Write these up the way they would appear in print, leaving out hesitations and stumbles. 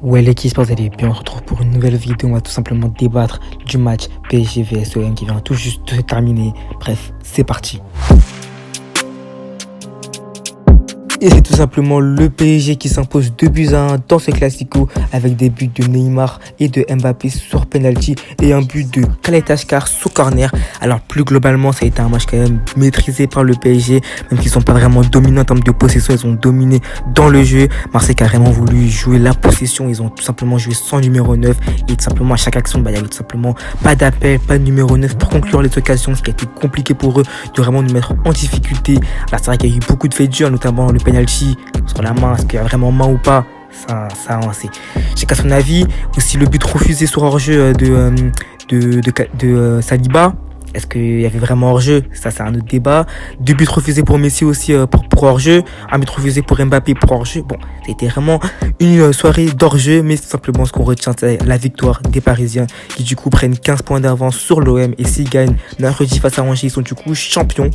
Ouais l'équipe, vous allez bien, on se retrouve pour une nouvelle vidéo, on va tout simplement débattre du match PSG vs OM qui vient tout juste de se terminer. Bref, c'est parti. Et c'est tout simplement le PSG qui s'impose 2-1 dans ce classico avec des buts de Neymar et de Mbappé sur penalty et un but de Khaled Ashkar sous corner. Alors plus globalement, ça a été un match quand même maîtrisé par le PSG, même s'ils sont pas vraiment dominants en termes de possession, ils ont dominé dans le jeu. Marseille a vraiment voulu jouer la possession, ils ont tout simplement joué sans numéro 9 et tout simplement à chaque action, il y avait tout simplement pas d'appel, pas de numéro 9 pour conclure les occasions, ce qui a été compliqué pour eux de vraiment nous mettre en difficulté. Alors c'est vrai qu'il y a eu beaucoup de faits durs, notamment le penalty sur la main, est-ce qu'il y a vraiment main ou pas, ça c'est chacun son avis. Aussi le but refusé sur hors-jeu de Saliba, est-ce qu'il y avait vraiment hors-jeu, ça c'est un autre débat. 2 buts refusés pour Messi aussi pour hors-jeu, un but refusé pour Mbappé pour hors-jeu. Bon, c'était vraiment une soirée d'hors-jeu, mais tout simplement ce qu'on retient c'est la victoire des Parisiens qui du coup prennent 15 points d'avance sur l'OM et s'ils gagnent mercredi face à Angers, ils sont du coup champions.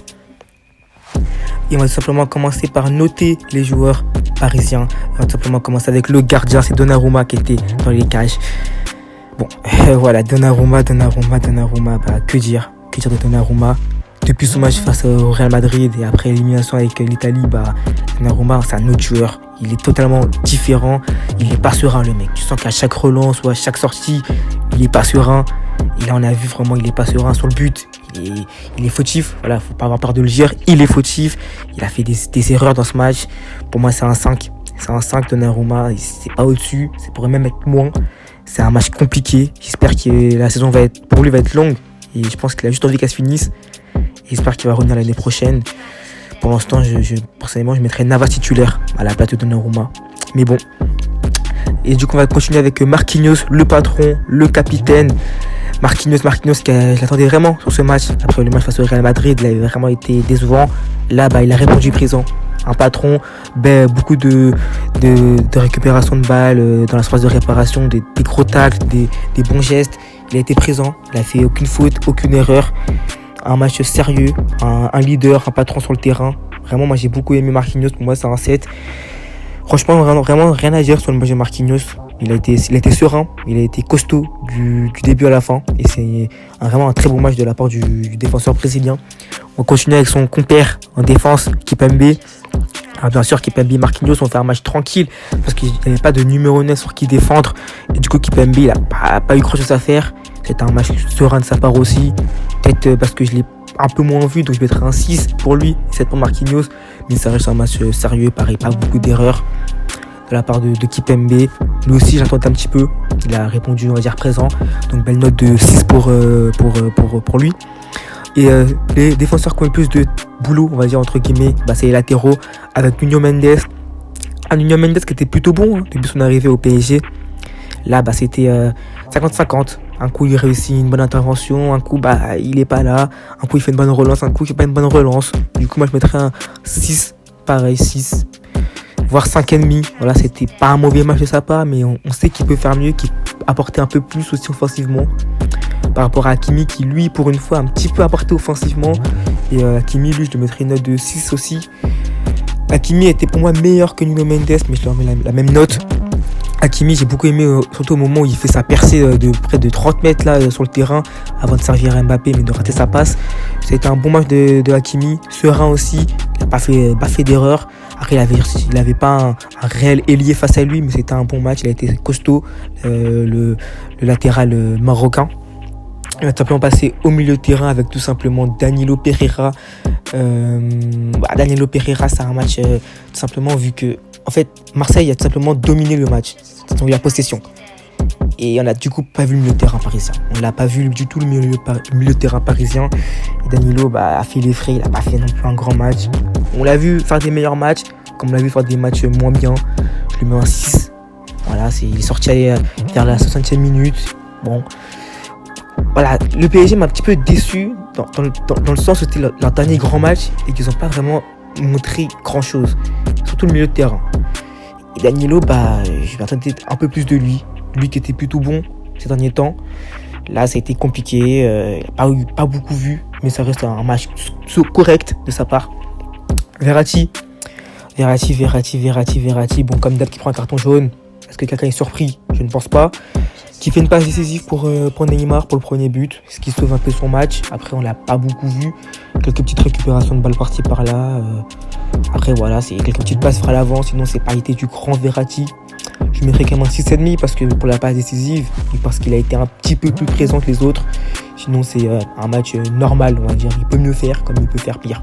Et on va tout simplement commencer par noter les joueurs parisiens. On va tout simplement commencer avec le gardien, c'est Donnarumma qui était dans les cages. Bon, voilà, Donnarumma, que dire de Donnarumma. Depuis son match face au Real Madrid et après l'élimination avec l'Italie, Donnarumma, c'est un autre joueur. Il est totalement différent. Il est pas serein, le mec. Tu sens qu'à chaque relance ou à chaque sortie, il est pas serein. Et là, on a vu vraiment, il est pas serein sur le but. Il est fautif. Voilà, faut pas avoir peur de le dire. Il est fautif. Il a fait des erreurs dans ce match. Pour moi, c'est un 5. C'est un 5, Donnarumma. C'est pas au-dessus. Ça pourrait même être moins. C'est un match compliqué. J'espère que la saison pour lui va être longue. Et je pense qu'il a juste envie qu'elle se finisse. Et j'espère qu'il va revenir l'année prochaine. Pour l'instant, personnellement, je mettrais Navas titulaire à la place de Donnarumma. Mais bon. Et du coup, on va continuer avec Marquinhos, le patron, le capitaine. Marquinhos, je l'attendais vraiment sur ce match. Après le match face au Real Madrid, il avait vraiment été décevant. Là, il a répondu présent. Un patron, beaucoup de récupération de balles dans la phase de réparation, des gros tacles, des bons gestes. Il a été présent, il a fait aucune faute, aucune erreur. Un match sérieux, un leader, un patron sur le terrain. Vraiment, moi j'ai beaucoup aimé Marquinhos, pour moi c'est un 7. Franchement, vraiment rien à dire sur le match de Marquinhos. Il a été serein, il a été costaud du début à la fin. Et c'est vraiment un très beau match de la part du défenseur brésilien. On continue avec son compère en défense, Kimpembe. Alors bien sûr, Kimpembe et Marquinhos ont fait un match tranquille parce qu'il n'y avait pas de numéro 9 sur qui défendre. Et du coup, Kimpembe, il n'a pas eu grand chose à faire. C'était un match serein de sa part aussi. Peut-être parce que je l'ai un peu moins vu, donc je mettrai un 6 pour lui, 7 pour Marquinhos. Mais ça reste un match sérieux, pareil, pas beaucoup d'erreurs de la part de Kimpembe. Lui aussi, j'attendais un petit peu. Il a répondu, on va dire, présent. Donc, belle note de 6 pour lui. Et les défenseurs qui ont le plus de boulot, on va dire, entre guillemets, c'est les latéraux avec Nuno Mendes. Un Nuno Mendes qui était plutôt bon depuis son arrivée au PSG. Là, c'était 50-50. Un coup, il réussit une bonne intervention. Un coup, il est pas là. Un coup, il fait une bonne relance. Un coup, il fait pas une bonne relance. Du coup, moi, je mettrais un 6. Pareil, 6. Voire 5,5. Voilà, c'était pas un mauvais match de sa part, mais on sait qu'il peut faire mieux, qu'il peut apporter un peu plus aussi offensivement. Par rapport à Hakimi, qui lui, pour une fois, a un petit peu apporté offensivement. Et Hakimi, lui, je lui mettrais une note de 6 aussi. Hakimi était pour moi meilleur que Nuno Mendes, mais je lui remets la même note. Hakimi, j'ai beaucoup aimé, surtout au moment où il fait sa percée de près de 30 mètres là, sur le terrain, avant de servir à Mbappé, mais de rater sa passe. C'était un bon match de Hakimi, serein aussi, il n'a pas fait d'erreur. Après, il avait pas un réel ailier face à lui, mais c'était un bon match, il a été costaud, le latéral marocain. Il va tout simplement passer au milieu de terrain avec tout simplement Danilo Pereira. Danilo Pereira, c'est un match tout simplement vu que en fait Marseille a tout simplement dominé le match. Ils ont eu la possession. Et on a du coup pas vu le milieu de terrain parisien. On l'a pas vu du tout le milieu de terrain parisien. Et Danilo a fait les frais, il a pas fait non plus un grand match. On l'a vu faire des meilleurs matchs, comme on l'a vu faire des matchs moins bien. Je lui mets un 6. Voilà, il est sorti vers la 60e minute. Bon. Voilà, le PSG m'a un petit peu déçu dans le sens où c'était leur dernier grand match et qu'ils n'ont pas vraiment montré grand chose, surtout le milieu de terrain. Et Danilo, je m'attendais un peu plus de lui qui était plutôt bon ces derniers temps. Là, ça a été compliqué, pas beaucoup vu, mais ça reste un match correct de sa part. Verratti, bon comme d'hab qui prend un carton jaune. Est-ce que quelqu'un est surpris? Je ne pense pas. Qui fait une passe décisive pour Neymar pour le premier but, ce qui sauve un peu son match. Après, on l'a pas beaucoup vu. Quelques petites récupérations de balles par-ci par-là. Après, voilà, c'est quelques petites passes vers l'avant. Sinon, c'est pas été du grand Verratti. Je mettrais quand même un 6,5 parce que pour la passe décisive et parce qu'il a été un petit peu plus présent que les autres. Sinon, c'est un match normal, on va dire. Il peut mieux faire comme il peut faire pire.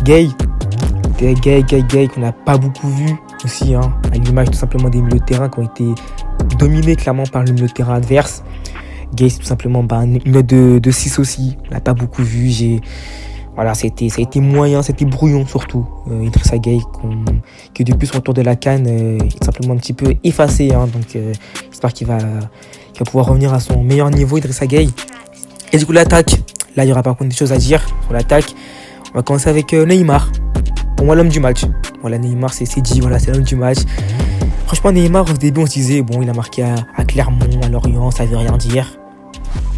Gay qu'on n'a pas beaucoup vu aussi, hein, à l'image tout simplement des milieux de terrain qui ont été dominés clairement par le milieu de terrain adverse. Gay, c'est tout simplement une note de 6 aussi. On l'a pas beaucoup vu. Voilà, ça a été moyen, c'était brouillon surtout. Idrissa Gueye, qui depuis son retour de la CAN est tout simplement un petit peu effacé. Hein, donc j'espère qu'il va pouvoir revenir à son meilleur niveau, Idrissa Gueye. Et du coup, l'attaque. Là, il y aura par contre des choses à dire sur l'attaque. On va commencer avec Neymar. Pour moi, l'homme du match. Voilà, Neymar, c'est dit, voilà, c'est l'homme du match. Franchement, Neymar, au début, on se disait, bon, il a marqué à Clermont, à Lorient, ça veut rien dire.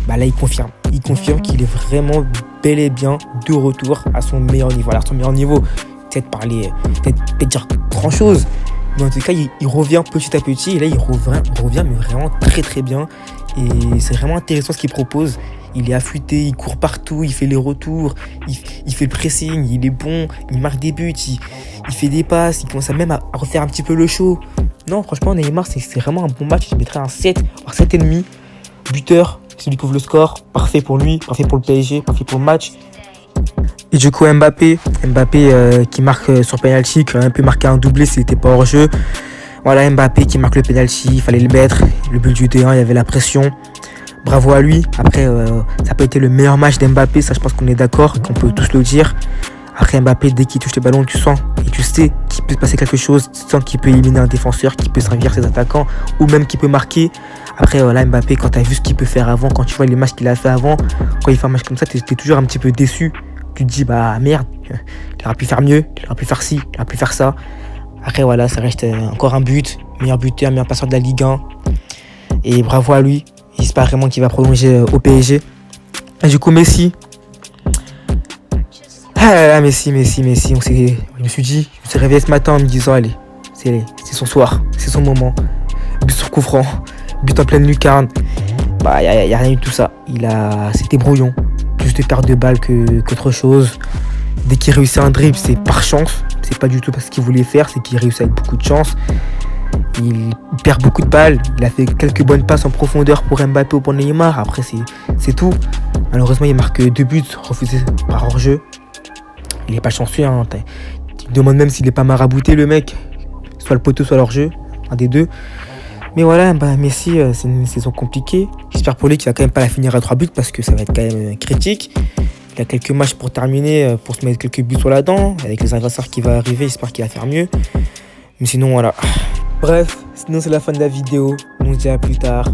Bah là, il confirme. Il confirme qu'il est vraiment bel et bien de retour à son meilleur niveau. Alors, son meilleur niveau, peut-être dire grand chose. Mais en tout cas, il revient petit à petit. Et là, il revient mais vraiment très très bien. Et c'est vraiment intéressant ce qu'il propose. Il est affûté, il court partout, il fait les retours, il fait le pressing, il est bon, il marque des buts, il fait des passes, il commence même à refaire un petit peu le show. Non, franchement, Neymar, c'est vraiment un bon match. Je mettrais un 7, voire 7,5. Buteur, celui qui ouvre le score, parfait pour lui, parfait pour le PSG, parfait pour le match. Et du coup, Mbappé qui marque sur penalty, qui aurait un peu marqué un doublé s'il n'était pas hors jeu. Voilà, Mbappé qui marque le penalty, il fallait le mettre. Le but du 2-1, il y avait la pression. Bravo à lui. Après, ça n'a pas été le meilleur match d'Mbappé, ça je pense qu'on est d'accord, qu'on peut tous le dire. Après Mbappé, dès qu'il touche les ballons, tu sens et tu sais qu'il peut se passer quelque chose, tu sens qu'il peut éliminer un défenseur, qu'il peut servir ses attaquants ou même qu'il peut marquer. Après, voilà, Mbappé, quand tu as vu ce qu'il peut faire avant, quand tu vois les matchs qu'il a fait avant, quand il fait un match comme ça, tu es toujours un petit peu déçu. Tu te dis, bah merde, il aurait pu faire mieux, il aurait pu faire ci, il aurait pu faire ça. Après, voilà, ça reste encore un but, meilleur buteur, meilleur passeur de la Ligue 1. Et bravo à lui. J'espère vraiment qu'il va prolonger au PSG. Et du coup, Messi. Ah là là, Messi. Je me suis dit, je me suis réveillé ce matin en me disant, allez, c'est son soir, c'est son moment. But sur coup franc, but en pleine lucarne. Bah, y a rien eu de tout ça. C'était brouillon. Plus de perte de balles qu'autre chose. Dès qu'il réussit un dribble, c'est par chance. C'est pas du tout parce qu'il voulait faire, c'est qu'il réussit avec beaucoup de chance. Il perd beaucoup de balles. Il a fait quelques bonnes passes en profondeur pour Mbappé ou pour Neymar. Après, c'est tout. Malheureusement, il marque 2 buts refusés par hors-jeu. Il est pas chanceux. Hein. Tu te demandes même s'il est pas marabouté, le mec. Soit le poteau, soit l'hors-jeu. Un des deux. Mais voilà, Messi, c'est une saison compliquée. J'espère pour lui qu'il va quand même pas la finir à 3 buts parce que ça va être quand même critique. Il a quelques matchs pour terminer, pour se mettre quelques buts sur la dent. Avec les adversaires qui vont arriver, j'espère qu'il va faire mieux. Mais sinon, voilà. Bref, sinon c'est la fin de la vidéo. On se dit à plus tard.